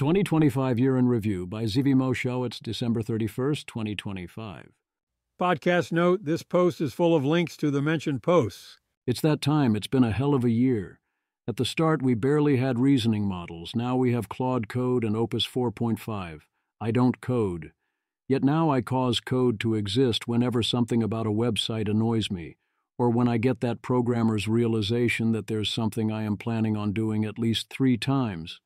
2025 Year in Review by Zivi Moshowitz, December 31st, 2025. Podcast note, this post is full of links to the mentioned posts. It's that time. It's been a hell of a year. At the start, we barely had reasoning models. Now we have Claude Code and Opus 4.5. I don't code. Yet now I cause code to exist whenever something about a website annoys me, or when I get that programmer's realization that there's something I am planning on doing at least 3 times.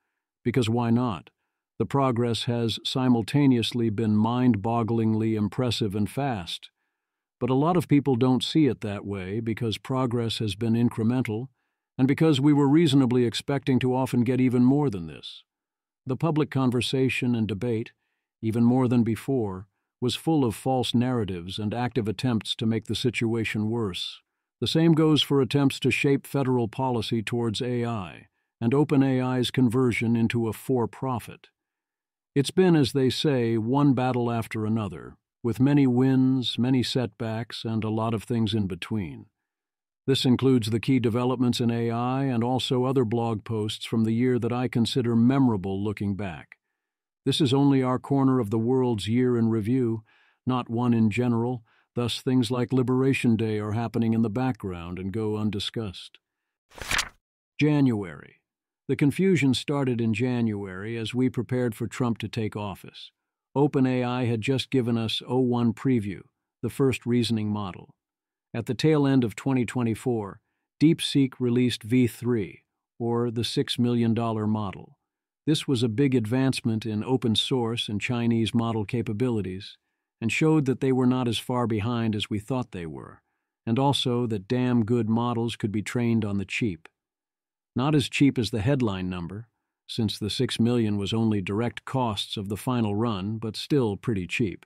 Because why not? The progress has simultaneously been mind-bogglingly impressive and fast. But a lot of people don't see it that way because progress has been incremental, and because we were reasonably expecting to often get even more than this. The public conversation and debate, even more than before, was full of false narratives and active attempts to make the situation worse. The same goes for attempts to shape federal policy towards AI, and OpenAI's conversion into a for-profit. It's been, as they say, one battle after another, with many wins, many setbacks, and a lot of things in between. This includes the key developments in AI and also other blog posts from the year that I consider memorable looking back. This is only our corner of the world's year in review, not one in general, thus things like Liberation Day are happening in the background and go undiscussed. January. The confusion started in January as we prepared for Trump to take office. OpenAI had just given us O1 Preview, the first reasoning model. At the tail end of 2024, DeepSeek released V3, or the $6 million model. This was a big advancement in open source and Chinese model capabilities, and showed that they were not as far behind as we thought they were, and also that damn good models could be trained on the cheap. Not as cheap as the headline number, since the $6 million was only direct costs of the final run, but still pretty cheap.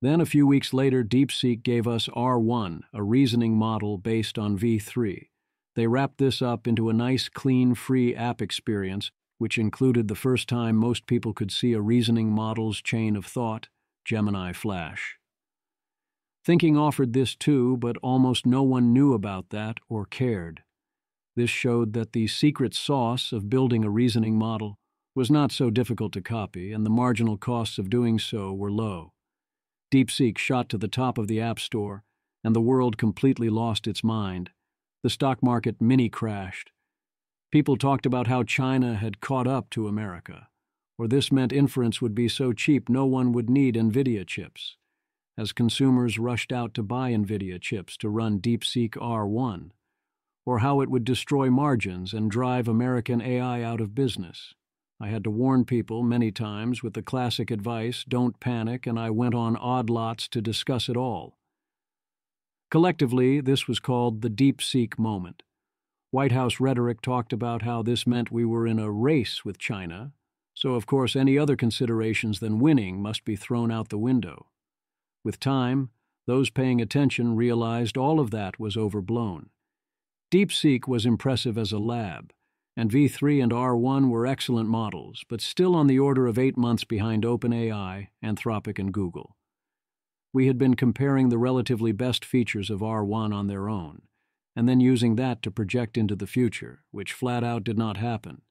Then a few weeks later, DeepSeek gave us R1, a reasoning model based on V3. They wrapped this up into a nice, clean, free app experience, which included the first time most people could see a reasoning model's chain of thought, Gemini Flash. Thinking offered this too, but almost no one knew about that or cared. This showed that the secret sauce of building a reasoning model was not so difficult to copy, and the marginal costs of doing so were low. DeepSeek shot to the top of the App Store, and the world completely lost its mind. The stock market mini-crashed. People talked about how China had caught up to America, or this meant inference would be so cheap no one would need NVIDIA chips, as consumers rushed out to buy NVIDIA chips to run DeepSeek R1, or how it would destroy margins and drive American AI out of business. I had to warn people many times with the classic advice, don't panic, and I went on odd lots to discuss it all. Collectively, this was called the DeepSeek moment. White House rhetoric talked about how this meant we were in a race with China, so of course any other considerations than winning must be thrown out the window. With time, those paying attention realized all of that was overblown. DeepSeek was impressive as a lab, and V3 and R1 were excellent models, but still on the order of 8 months behind OpenAI, Anthropic, and Google. We had been comparing the relatively best features of R1 on their own, and then using that to project into the future, which flat out did not happen.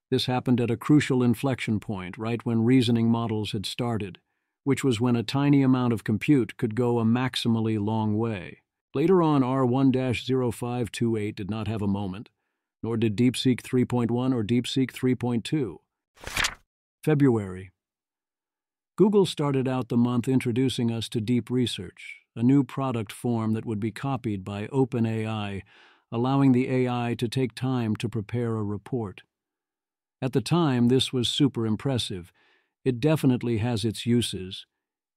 This happened at a crucial inflection point right when reasoning models had started, which was when a tiny amount of compute could go a maximally long way. Later on, R1-0528 did not have a moment, nor did DeepSeek 3.1 or DeepSeek 3.2. February. Google started out the month introducing us to Deep Research, a new product form that would be copied by OpenAI, allowing the AI to take time to prepare a report. At the time, this was super impressive. It definitely has its uses,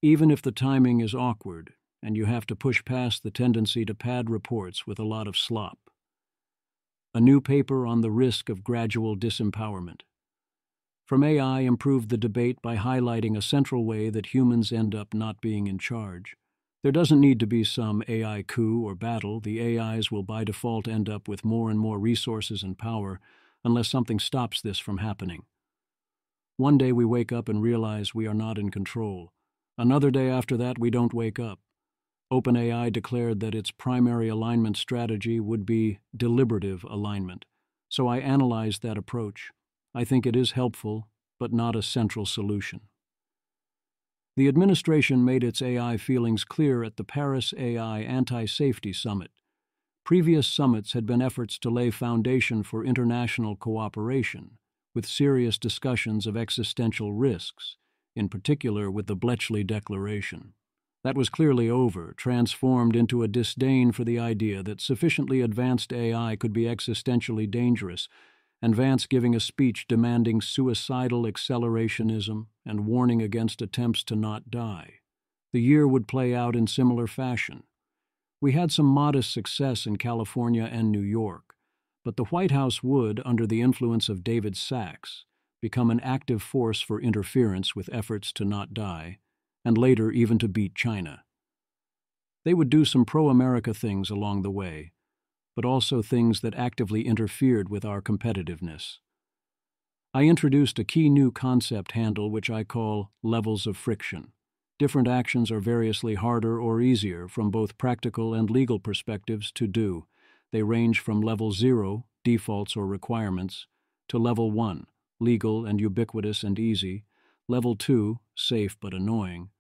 even if the timing is awkward, and you have to push past the tendency to pad reports with a lot of slop. A new paper on the risk of gradual disempowerment. From AI improved the debate by highlighting a central way that humans end up not being in charge. There doesn't need to be some AI coup or battle. The AIs will by default end up with more and more resources and power unless something stops this from happening. One day we wake up and realize we are not in control. Another day after that, we don't wake up. OpenAI declared that its primary alignment strategy would be deliberative alignment, so I analyzed that approach. I think it is helpful, but not a central solution. The administration made its AI feelings clear at the Paris AI Anti-Safety Summit. Previous summits had been efforts to lay foundation for international cooperation, with serious discussions of existential risks, in particular with the Bletchley Declaration. That was clearly over, transformed into a disdain for the idea that sufficiently advanced AI could be existentially dangerous, and Vance giving a speech demanding suicidal accelerationism and warning against attempts to not die. The year would play out in similar fashion. We had some modest success in California and New York, but the White House would, under the influence of David Sacks, become an active force for interference with efforts to not die, and later even to beat China. They would do some pro-America things along the way, but also things that actively interfered with our competitiveness. I introduced a key new concept handle which I call levels of friction. Different actions are variously harder or easier from both practical and legal perspectives to do. They range from level 0, defaults or requirements, to level 1, legal and ubiquitous and easy, level 2, safe but annoying,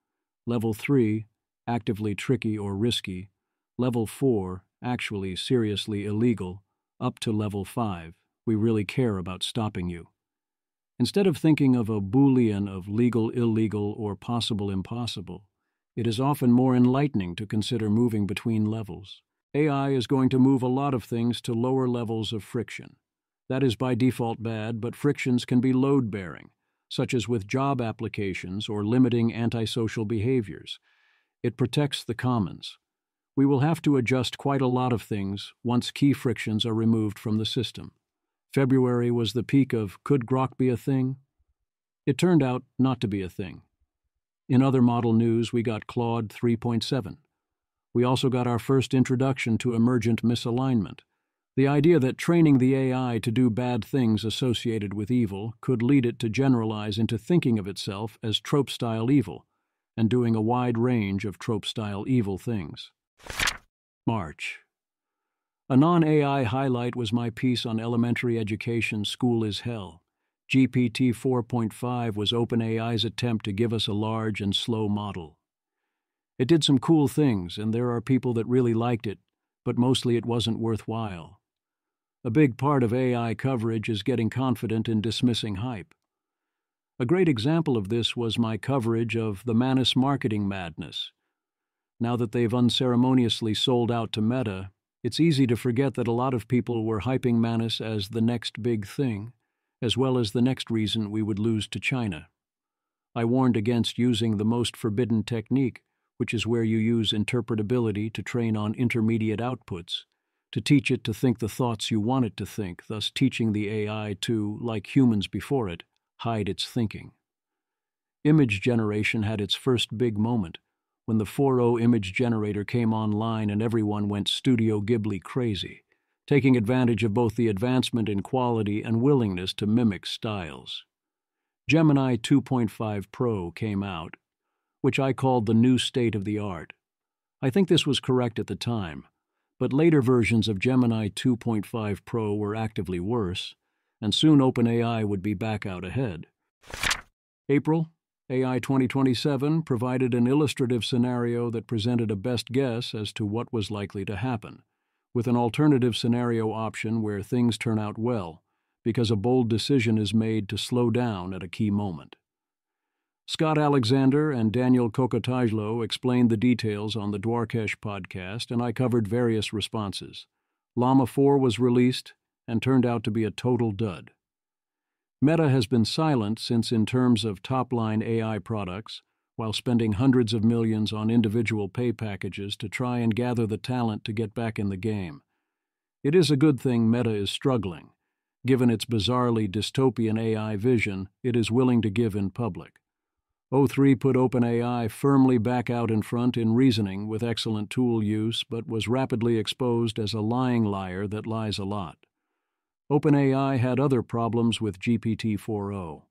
level 3, actively tricky or risky, level 4, actually seriously illegal, up to level 5, we really care about stopping you. Instead of thinking of a Boolean of legal, illegal, or possible, impossible, it is often more enlightening to consider moving between levels. AI is going to move a lot of things to lower levels of friction. That is by default bad, but frictions can be load-bearing, such as with job applications or limiting antisocial behaviors. It protects the commons. We will have to adjust quite a lot of things once key frictions are removed from the system. February was the peak of could Grok be a thing? It turned out not to be a thing. In other model news, we got Claude 3.7. We also got our first introduction to emergent misalignment, the idea that training the AI to do bad things associated with evil could lead it to generalize into thinking of itself as trope-style evil and doing a wide range of trope-style evil things. March. A non-AI highlight was my piece on elementary education School is Hell. GPT 4.5 was OpenAI's attempt to give us a large and slow model. It did some cool things, and there are people that really liked it, but mostly it wasn't worthwhile. A big part of AI coverage is getting confident in dismissing hype. A great example of this was my coverage of the Manus marketing madness. Now that they've unceremoniously sold out to Meta, it's easy to forget that a lot of people were hyping Manus as the next big thing, as well as the next reason we would lose to China. I warned against using the most forbidden technique, which is where you use interpretability to train on intermediate outputs, to teach it to think the thoughts you want it to think, thus teaching the AI to, like humans before it, hide its thinking. Image generation had its first big moment, when the 4.0 image generator came online and everyone went Studio Ghibli crazy, taking advantage of both the advancement in quality and willingness to mimic styles. Gemini 2.5 Pro came out, which I called the new state of the art. I think this was correct at the time, but later versions of Gemini 2.5 Pro were actively worse, and soon OpenAI would be back out ahead. April, AI 2027 provided an illustrative scenario that presented a best guess as to what was likely to happen, with an alternative scenario option where things turn out well, because a bold decision is made to slow down at a key moment. Scott Alexander and Daniel Kokotajlo explained the details on the Dwarkesh podcast, and I covered various responses. Llama 4 was released and turned out to be a total dud. Meta has been silent since in terms of top-line AI products, while spending hundreds of millions on individual pay packages to try and gather the talent to get back in the game. It is a good thing Meta is struggling. Given its bizarrely dystopian AI vision, it is willing to give in public. O3 put OpenAI firmly back out in front in reasoning with excellent tool use, but was rapidly exposed as a lying liar that lies a lot. OpenAI had other problems with GPT 4.0.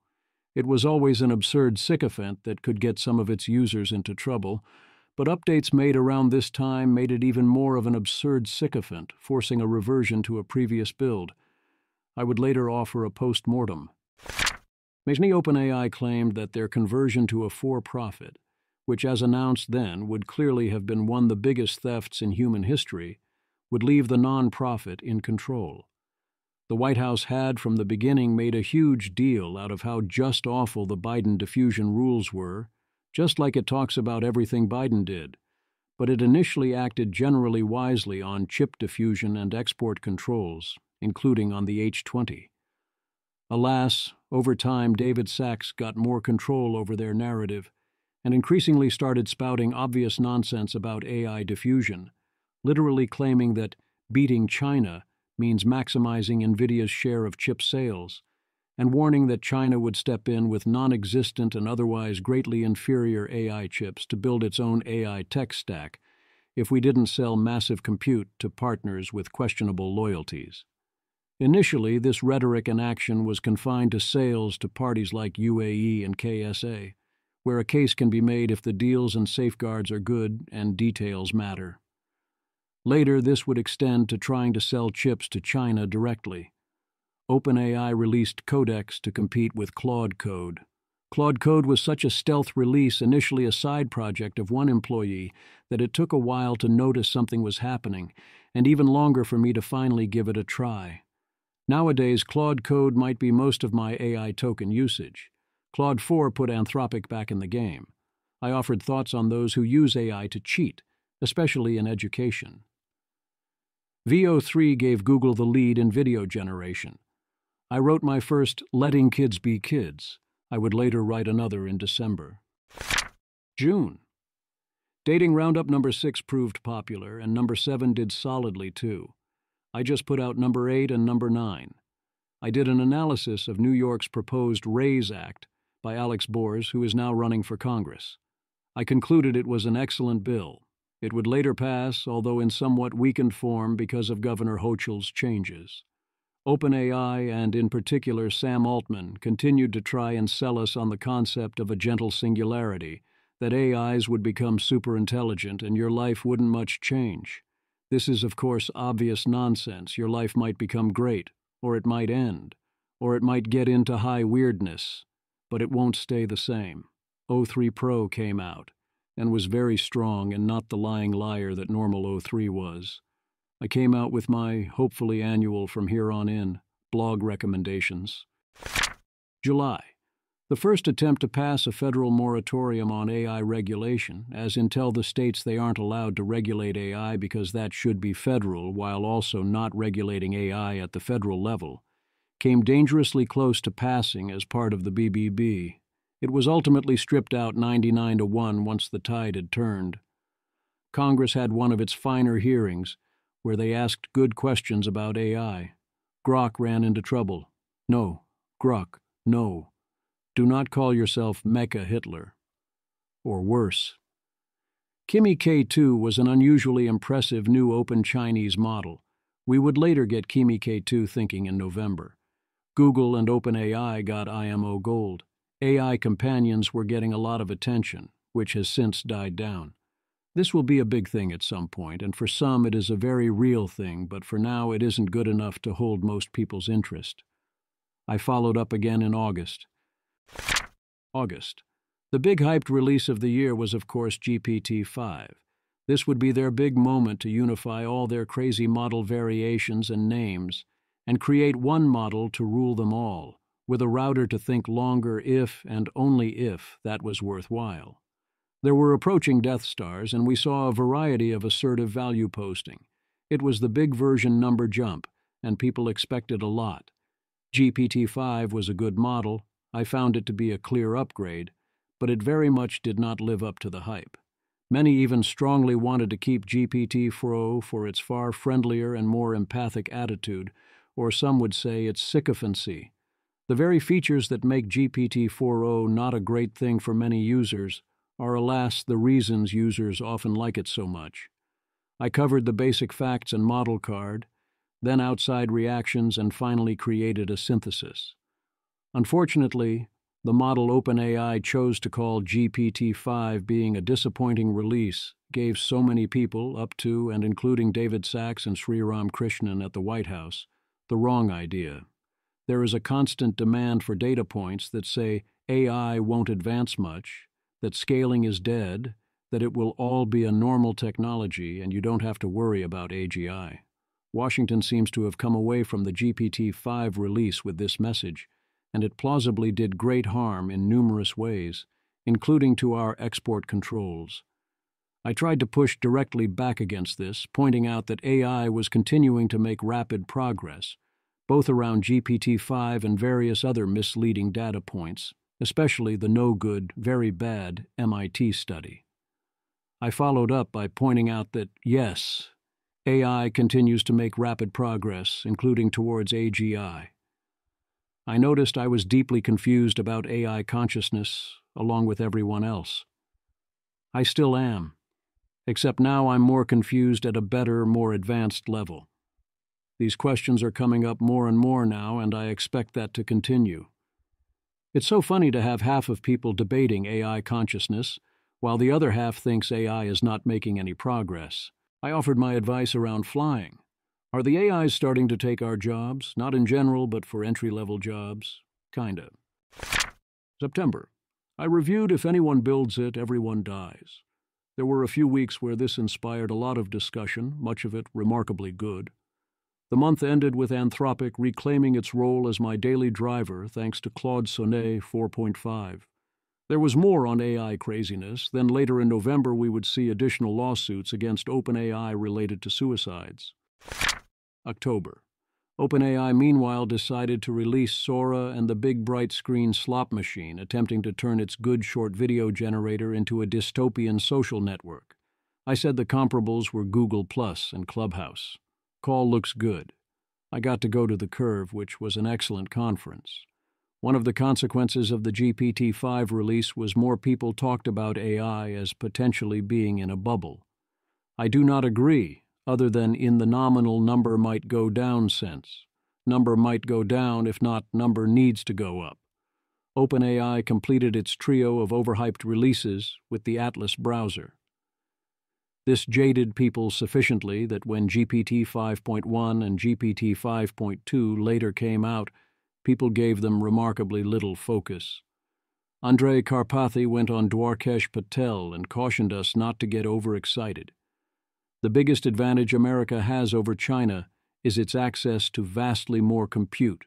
It was always an absurd sycophant that could get some of its users into trouble, but updates made around this time made it even more of an absurd sycophant, forcing a reversion to a previous build. I would later offer a post-mortem. OpenAI claimed that their conversion to a for-profit, which as announced then would clearly have been one of the biggest thefts in human history, would leave the non-profit in control. The White House had from the beginning made a huge deal out of how just awful the Biden diffusion rules were, just like it talks about everything Biden did, but it initially acted generally wisely on chip diffusion and export controls, including on the H-20. Alas, over time David Sacks got more control over their narrative and increasingly started spouting obvious nonsense about AI diffusion, literally claiming that beating China means maximizing NVIDIA's share of chip sales, and warning that China would step in with non-existent and otherwise greatly inferior AI chips to build its own AI tech stack if we didn't sell massive compute to partners with questionable loyalties. Initially, this rhetoric and action was confined to sales to parties like UAE and KSA, where a case can be made if the deals and safeguards are good and details matter. Later, this would extend to trying to sell chips to China directly. OpenAI released Codex to compete with Claude Code. Claude Code was such a stealth release, initially a side project of one employee, that it took a while to notice something was happening, and even longer for me to finally give it a try. Nowadays, Claude Code might be most of my AI token usage. Claude 4 put Anthropic back in the game. I offered thoughts on those who use AI to cheat, especially in education. Veo 3 gave Google the lead in video generation. I wrote my first Letting Kids Be Kids. I would later write another in December. June. Dating Roundup number 6 proved popular, and number 7 did solidly too. I just put out number 8 and number 9. I did an analysis of New York's proposed RAISE Act by Alex Bors, who is now running for Congress. I concluded it was an excellent bill. It would later pass, although in somewhat weakened form because of Governor Hochul's changes. OpenAI, and in particular Sam Altman, continued to try and sell us on the concept of a gentle singularity, that AIs would become superintelligent and your life wouldn't much change. This is, of course, obvious nonsense. Your life might become great, or it might end, or it might get into high weirdness, but it won't stay the same. O3 Pro came out, and was very strong and not the lying liar that normal O3 was. I came out with my, hopefully annual from here on in, blog recommendations. July. The first attempt to pass a federal moratorium on AI regulation, as in tell the states they aren't allowed to regulate AI because that should be federal while also not regulating AI at the federal level, came dangerously close to passing as part of the BBB. It was ultimately stripped out 99-1 once the tide had turned. Congress had one of its finer hearings, where they asked good questions about AI. Grok ran into trouble. No. Grok, no. Do not call yourself Mecha Hitler. Or worse. Kimi K2 was an unusually impressive new open Chinese model. We would later get Kimi K2 thinking in November. Google and OpenAI got IMO Gold. AI companions were getting a lot of attention, which has since died down. This will be a big thing at some point, and for some it is a very real thing, but for now it isn't good enough to hold most people's interest. I followed up again in August. The big hyped release of the year was, of course, GPT-5. This would be their big moment to unify all their crazy model variations and names, and create one model to rule them all, with a router to think longer if and only if that was worthwhile. There were approaching Death Stars, and we saw a variety of assertive value posting. It was the big version number jump, and people expected a lot. GPT-5 was a good model. I found it to be a clear upgrade, but it very much did not live up to the hype. Many even strongly wanted to keep GPT-4o for its far friendlier and more empathic attitude, or some would say its sycophancy. The very features that make GPT-4o not a great thing for many users are, alas, the reasons users often like it so much. I covered the basic facts and model card, then outside reactions, and finally created a synthesis. Unfortunately, the model OpenAI chose to call GPT-5 being a disappointing release gave so many people, up to and including David Sacks and Sriram Krishnan at the White House, the wrong idea. There is a constant demand for data points that say AI won't advance much, that scaling is dead, that it will all be a normal technology and you don't have to worry about AGI. Washington seems to have come away from the GPT-5 release with this message, and it plausibly did great harm in numerous ways, including to our export controls. I tried to push directly back against this, pointing out that AI was continuing to make rapid progress, both around GPT-5 and various other misleading data points, especially the no-good, very bad MIT study. I followed up by pointing out that, yes, AI continues to make rapid progress, including towards AGI. I noticed I was deeply confused about AI consciousness, along with everyone else. I still am, except now I'm more confused at a better, more advanced level. These questions are coming up more and more now, and I expect that to continue. It's so funny to have half of people debating AI consciousness, while the other half thinks AI is not making any progress. I offered my advice around flying. Are the AIs starting to take our jobs? Not in general, but for entry-level jobs? Kinda. September. I reviewed If Anyone Builds It, Everyone Dies. There were a few weeks where this inspired a lot of discussion, much of it remarkably good. The month ended with Anthropic reclaiming its role as my daily driver thanks to Claude Sonnet 4.5. There was more on AI craziness, then later in November we would see additional lawsuits against OpenAI related to suicides. October. OpenAI meanwhile decided to release Sora and the big bright screen slot machine, attempting to turn its good short video generator into a dystopian social network. I said the comparables were Google Plus and Clubhouse. Call looks good. I got to go to the Curve, which was an excellent conference. One of the consequences of the GPT-5 release was more people talked about AI as potentially being in a bubble. I do not agree, other than in the nominal number might go down sense. Number might go down, if not, number needs to go up. OpenAI completed its trio of overhyped releases with the Atlas browser. This jaded people sufficiently that when GPT 5.1 and GPT 5.2 later came out, people gave them remarkably little focus. Andrei Karpathy went on Dwarkesh Patel and cautioned us not to get overexcited. The biggest advantage America has over China is its access to vastly more compute.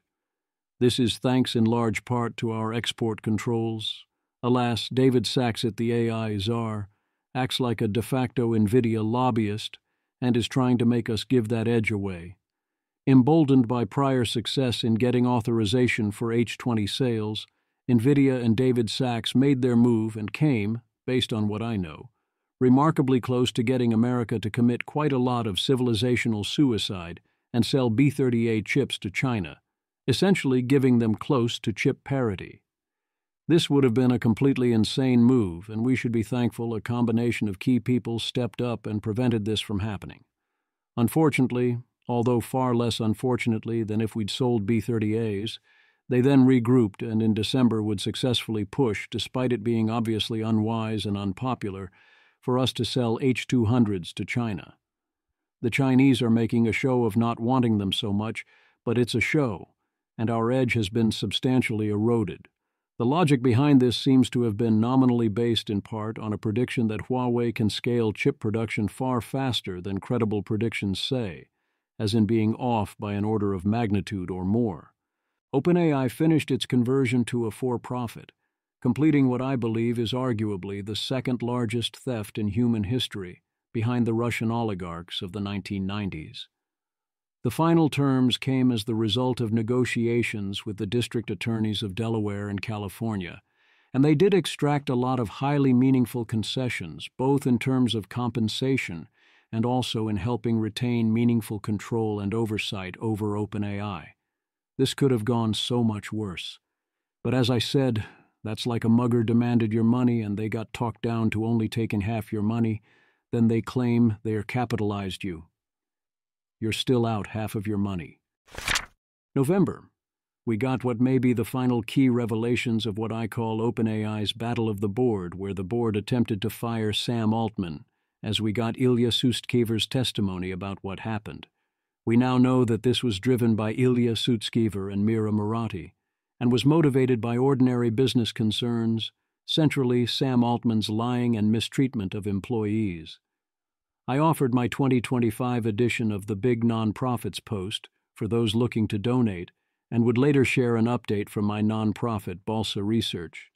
This is thanks in large part to our export controls. Alas, David Saxet, the AI czar, acts like a de facto NVIDIA lobbyist and is trying to make us give that edge away. Emboldened by prior success in getting authorization for H20 sales, NVIDIA and David Sachs made their move and came, based on what I know, remarkably close to getting America to commit quite a lot of civilizational suicide and sell B-38 chips to China, essentially giving them close to chip parity. This would have been a completely insane move, and we should be thankful a combination of key people stepped up and prevented this from happening. Unfortunately, although far less unfortunately than if we'd sold B-30As, they then regrouped and in December would successfully push, despite it being obviously unwise and unpopular, for us to sell H-200s to China. The Chinese are making a show of not wanting them so much, but it's a show, and our edge has been substantially eroded. The logic behind this seems to have been nominally based in part on a prediction that Huawei can scale chip production far faster than credible predictions say, as in being off by an order of magnitude or more. OpenAI finished its conversion to a for-profit, completing what I believe is arguably the second largest theft in human history, behind the Russian oligarchs of the 1990s. The final terms came as the result of negotiations with the district attorneys of Delaware and California, and they did extract a lot of highly meaningful concessions, both in terms of compensation and also in helping retain meaningful control and oversight over OpenAI. This could have gone so much worse. But as I said, that's like a mugger demanded your money and they got talked down to only taking half your money, then they claim they capitalized you. You're still out half of your money. November. We got what may be the final key revelations of what I call OpenAI's Battle of the Board, where the board attempted to fire Sam Altman, as we got Ilya Sutskever's testimony about what happened. We now know that this was driven by Ilya Sutskever and Mira Murati, and was motivated by ordinary business concerns, centrally Sam Altman's lying and mistreatment of employees. I offered my 2025 edition of the Big Nonprofits post for those looking to donate, and would later share an update from my nonprofit Balsa Research.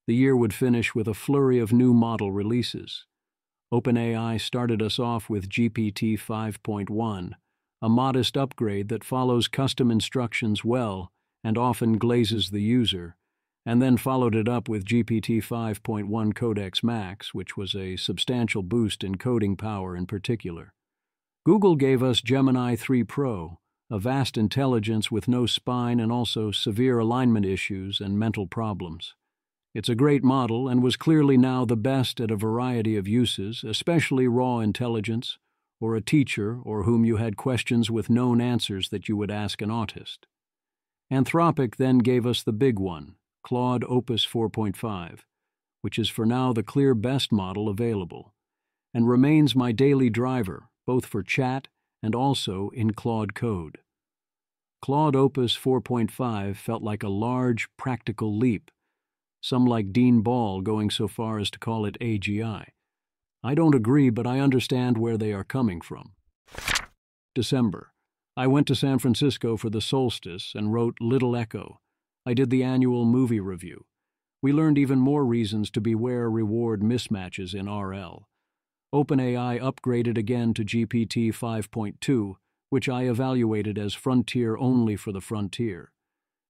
The year would finish with a flurry of new model releases. OpenAI started us off with GPT 5.1, a modest upgrade that follows custom instructions well and often glazes the user, and then followed it up with GPT 5.1 Codex Max, which was a substantial boost in coding power in particular. Google gave us Gemini 3 Pro, a vast intelligence with no spine and also severe alignment issues and mental problems. It's a great model and was clearly now the best at a variety of uses, especially raw intelligence, or a teacher or whom you had questions with known answers that you would ask an autist. Anthropic then gave us the big one, Claude Opus 4.5, which is for now the clear best model available, and remains my daily driver, both for chat and also in Claude Code. Claude Opus 4.5 felt like a large, practical leap, some like Dean Ball going so far as to call it AGI. I don't agree, but I understand where they are coming from. December. I went to San Francisco for the solstice and wrote Little Echo. I did the annual movie review. We learned even more reasons to beware reward mismatches in RL. OpenAI upgraded again to GPT 5.2, which I evaluated as frontier only for the frontier.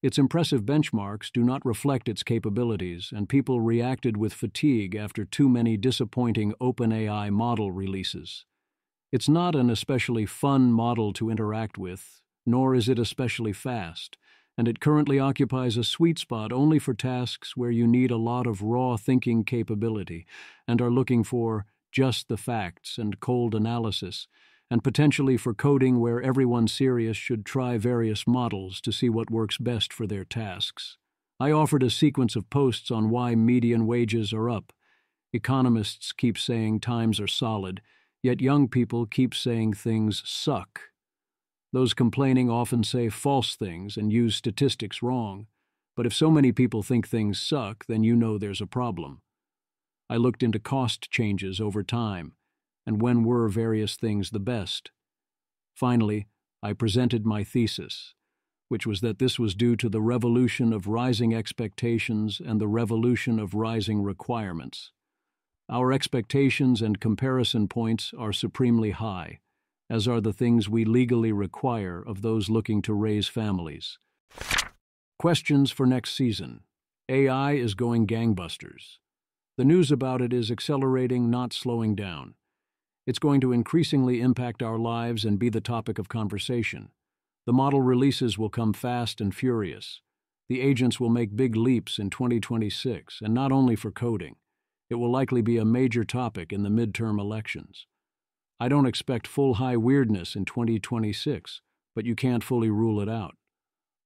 Its impressive benchmarks do not reflect its capabilities, and people reacted with fatigue after too many disappointing OpenAI model releases. It's not an especially fun model to interact with, nor is it especially fast, and it currently occupies a sweet spot only for tasks where you need a lot of raw thinking capability and are looking for just the facts and cold analysis, and potentially for coding where everyone serious should try various models to see what works best for their tasks. I offered a sequence of posts on why median wages are up. Economists keep saying times are solid, yet young people keep saying things suck. Those complaining often say false things and use statistics wrong, but if so many people think things suck, then you know there's a problem. I looked into cost changes over time, and when were various things the best. Finally, I presented my thesis, which was that this was due to the revolution of rising expectations and the revolution of rising requirements. Our expectations and comparison points are supremely high, as are the things we legally require of those looking to raise families. Questions for next season. AI is going gangbusters. The news about it is accelerating, not slowing down. It's going to increasingly impact our lives and be the topic of conversation. The model releases will come fast and furious. The agents will make big leaps in 2026, and not only for coding. It will likely be a major topic in the midterm elections. I don't expect full high weirdness in 2026, but you can't fully rule it out.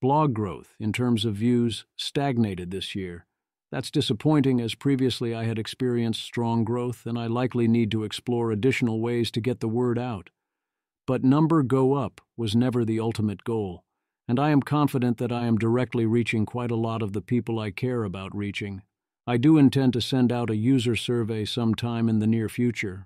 Blog growth, in terms of views, stagnated this year. That's disappointing, as previously I had experienced strong growth, and I likely need to explore additional ways to get the word out. But number go up was never the ultimate goal, and I am confident that I am directly reaching quite a lot of the people I care about reaching. I do intend to send out a user survey sometime in the near future.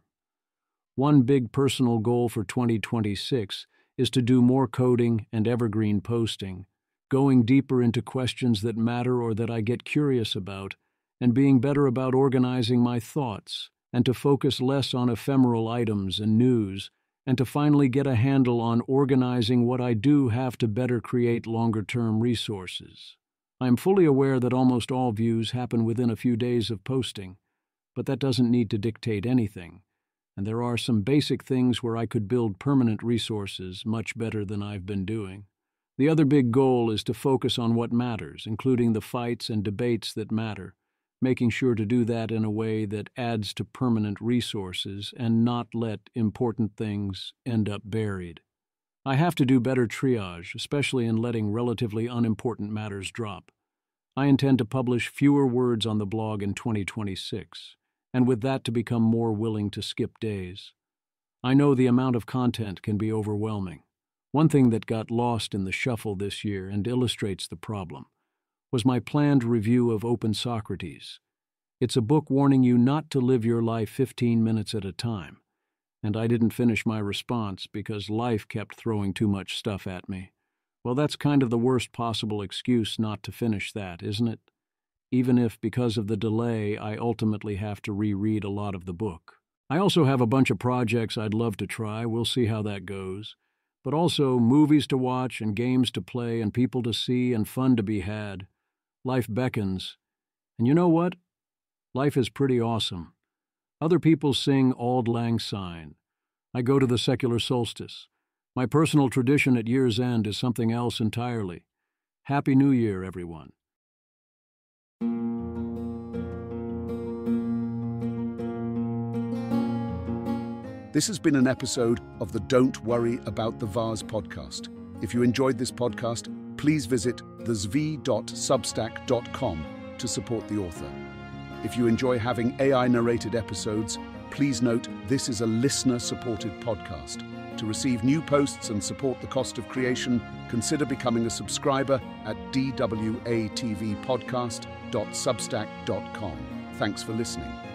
One big personal goal for 2026 is to do more coding and evergreen posting, going deeper into questions that matter or that I get curious about, and being better about organizing my thoughts, and to focus less on ephemeral items and news, and to finally get a handle on organizing what I do have to better create longer-term resources. I am fully aware that almost all views happen within a few days of posting, but that doesn't need to dictate anything, and there are some basic things where I could build permanent resources much better than I've been doing. The other big goal is to focus on what matters, including the fights and debates that matter, making sure to do that in a way that adds to permanent resources and not let important things end up buried. I have to do better triage, especially in letting relatively unimportant matters drop. I intend to publish fewer words on the blog in 2026, and with that to become more willing to skip days. I know the amount of content can be overwhelming. One thing that got lost in the shuffle this year and illustrates the problem was my planned review of Open Socrates. It's a book warning you not to live your life 15 minutes at a time, and I didn't finish my response because life kept throwing too much stuff at me. Well, that's kind of the worst possible excuse not to finish that, isn't it? Even if, because of the delay, I ultimately have to reread a lot of the book. I also have a bunch of projects I'd love to try. We'll see how that goes. But also movies to watch and games to play and people to see and fun to be had. Life beckons. And you know what? Life is pretty awesome. Other people sing Auld Lang Syne. I go to the secular solstice. My personal tradition at year's end is something else entirely. Happy New Year, everyone. This has been an episode of the Don't Worry About the Vase podcast. If you enjoyed this podcast, please visit thezv.substack.com to support the author. If you enjoy having AI-narrated episodes, please note this is a listener-supported podcast. To receive new posts and support the cost of creation, consider becoming a subscriber at dwatvpodcast.substack.com. Thanks for listening.